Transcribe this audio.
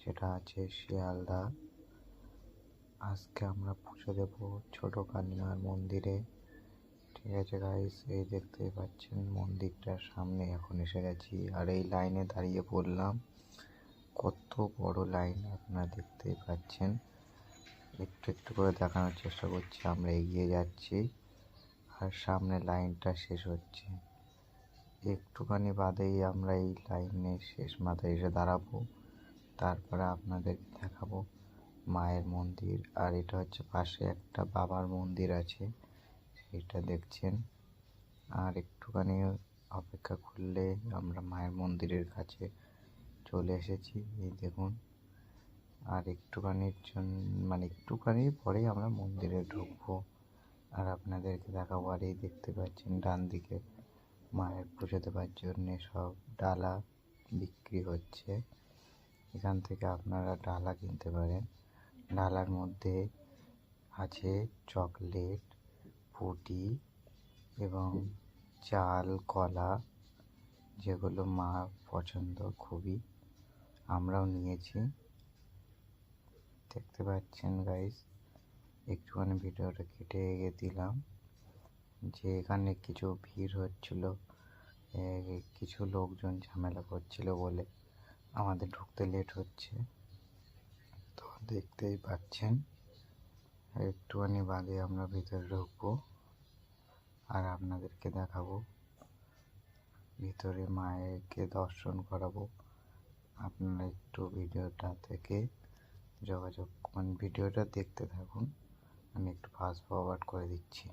যেটা আছে শিয়ালদা। আজকে আমরা পুজো দেব ছোট কালীমার মন্দিরে। ঠিক আছে গাইস, এই দেখতেই পাচ্ছেন মন্দিরটার সামনে এখন এসে গেছি আর এই লাইনে দাঁড়িয়ে পড়লাম। কত বড় লাইন আপনারা দেখতেই পাচ্ছেন। একটু একটু করে দেখানোর চেষ্টা করছি, আমরা এগিয়ে যাচ্ছি আর সামনে লাইনটা শেষ হচ্ছে। একটুখানি বাদেই আমরা এই লাইনের শেষ মাথায় এসে দাঁড়াবো। তারপরে আপনাদের দেখাবো মায়ের মন্দির। আর এটা হচ্ছে পাশে একটা বাবার মন্দির আছে, সেটা দেখছেন। আর একটুখানি অপেক্ষা করলে আমরা মায়ের মন্দিরের কাছে চলে এসেছি, এই দেখুন। আর একটুখানির জন্য একটুখানি পরেই আমরা মন্দিরে ঢুকবো আর আপনাদেরকে দেখাবো। আর এই দেখতে পাচ্ছেন ডান দিকে মায়ের পুজো দেওয়ার জন্যে সব ডালা বিক্রি হচ্ছে। এখান থেকে আপনারা ডালা কিনতে পারেন। ডালার মধ্যে আছে চকলেট, পুটি এবং চাল, কলা, যেগুলো মা পছন্দ খুবই। আমরাও নিয়েছি, দেখতে পাচ্ছেন গাইস। একটুখানি ভিডিওটা কেটে দিলাম যে এখানে কিছু ভিড় হচ্ছিল, কিছু লোকজন ঝামেলা করছিল বলে আমাদের ঢুকতে লেট হচ্ছে। তো দেখতেই পাচ্ছেন একটুখানি বাদে আমরা ভিতরে ঢুকবো আর আপনাদেরকে দেখাবো, ভিতরে মায়েরকে দর্শন করাবো। আপনারা একটু ভিডিওটা থেকে ভিডিওটা দেখতে থাকুন। আমি একটু ফাস্ট ফরওয়ার্ড করে দিচ্ছি।